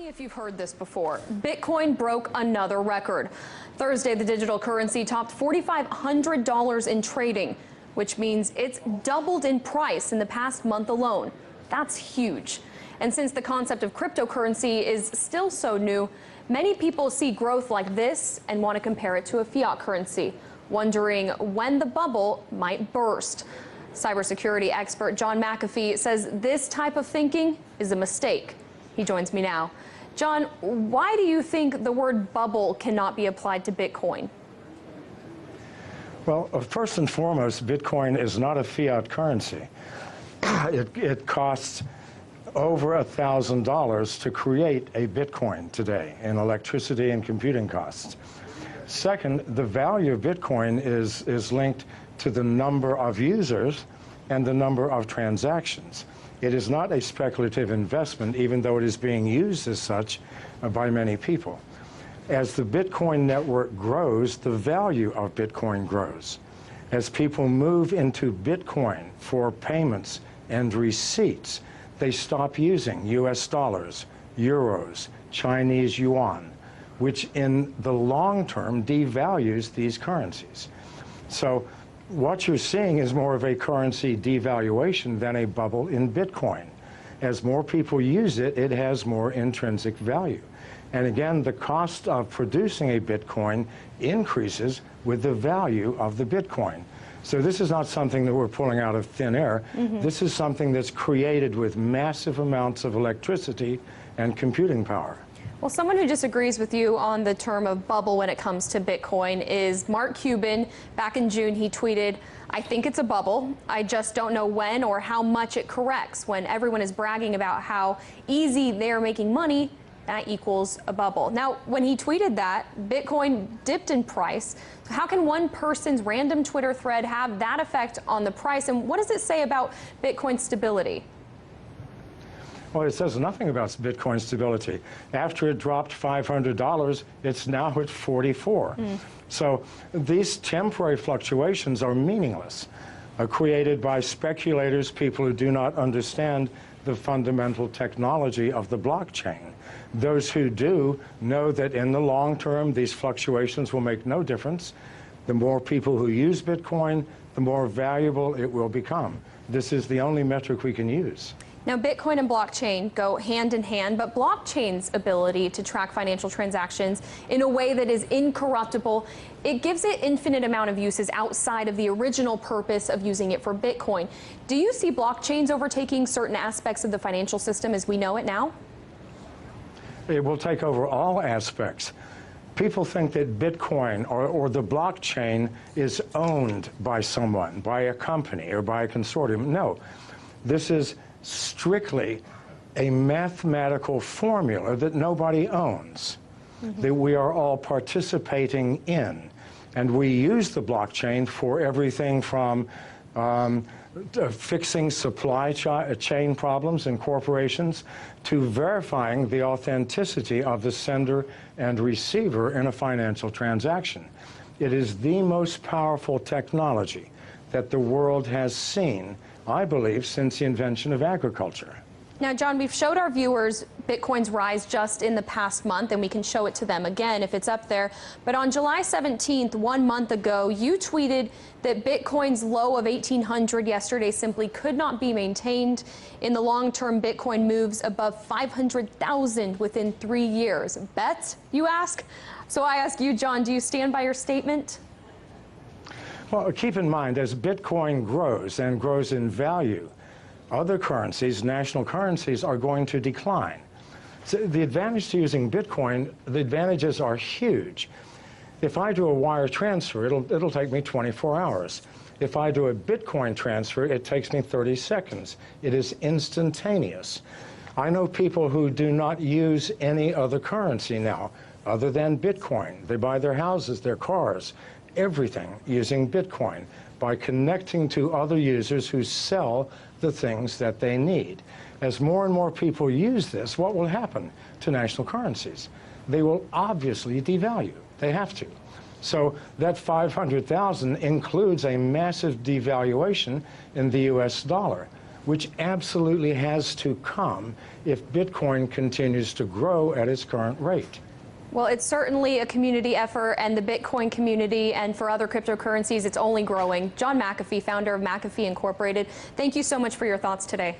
If you've heard this before, Bitcoin broke another record. Thursday, the digital currency topped $4,500 in trading, which means it's doubled in price in the past month alone. That's huge. And since the concept of cryptocurrency is still so new, many people see growth like this and want to compare it to a fiat currency, wondering when the bubble might burst. Cybersecurity expert John McAfee says this type of thinking is a mistake. He joins me now. John, why do you think the word bubble cannot be applied to Bitcoin? Well, first and foremost, Bitcoin is not a fiat currency. It costs over $1,000 to create a Bitcoin today in electricity and computing costs. Second, the value of Bitcoin is linked to the number of users and the number of transactions. It is not a speculative investment, even though it is being used as such by many people. As the Bitcoin network grows, the value of Bitcoin grows. As people move into Bitcoin for payments and receipts, they stop using US dollars, euros, Chinese yuan, which in the long term devalues these currencies. So what you're seeing is more of a currency devaluation than a bubble in Bitcoin. As more people use it, it has more intrinsic value. And again, the cost of producing a Bitcoin increases with the value of the Bitcoin. So this is not something that we're pulling out of thin air. This is something that's created with massive amounts of electricity and computing power. Well, someone who disagrees with you on the term of bubble when it comes to Bitcoin is Mark Cuban. Back in June, he tweeted, "I think it's a bubble. I just don't know when or how much it corrects." When everyone is bragging about how easy they're making money, that equals a bubble. Now, when he tweeted that, Bitcoin dipped in price. So how can one person's random Twitter thread have that effect on the price? And what does it say about Bitcoin's stability? Well, it says nothing about Bitcoin stability. After it dropped $500, it's now at 44. So these temporary fluctuations are meaningless, created by speculators, people who do not understand the fundamental technology of the blockchain. Those who do know that in the long term, these fluctuations will make no difference. The more people who use Bitcoin, the more valuable it will become. This is the only metric we can use. Now, Bitcoin and blockchain go hand in hand, but blockchain's ability to track financial transactions in a way that is incorruptible, it gives it infinite amount of uses outside of the original purpose of using it for Bitcoin. Do you see blockchains overtaking certain aspects of the financial system as we know it now? It will take over all aspects. People think that Bitcoin or the blockchain is owned by someone, by a company or by a consortium. No, this is strictly a mathematical formula that nobody owns, that we are all participating in. And we use the blockchain for everything from fixing supply chain problems in corporations to verifying the authenticity of the sender and receiver in a financial transaction. It is the most powerful technology that the world has seen, I believe, since the invention of agriculture. Now, John, we've showed our viewers Bitcoin's rise just in the past month, and we can show it to them again if it's up there. But on July 17th, 1 month ago, you tweeted that Bitcoin's low of 1,800 yesterday simply could not be maintained. In the long term, Bitcoin moves above 500,000 within 3 years. Bet, you ask? So I ask you, John, do you stand by your statement? Well, keep in mind, as Bitcoin grows and grows in value, other currencies, national currencies, are going to decline. So the advantage to using Bitcoin, the advantages are huge. If I do a wire transfer, it'll take me 24 hours. If I do a Bitcoin transfer, it takes me 30 seconds. It is instantaneous. I know people who do not use any other currency now other than Bitcoin. They buy their houses, their cars, everything using Bitcoin by connecting to other users who sell the things that they need. As more and more people use this, what will happen to national currencies? They will obviously devalue. They have to. So that 500,000 includes a massive devaluation in the US dollar. which absolutely has to come if Bitcoin continues to grow at its current rate. Well, it's certainly a community effort, and the Bitcoin community and for other cryptocurrencies, it's only growing. John McAfee, founder of McAfee Incorporated, thank you so much for your thoughts today.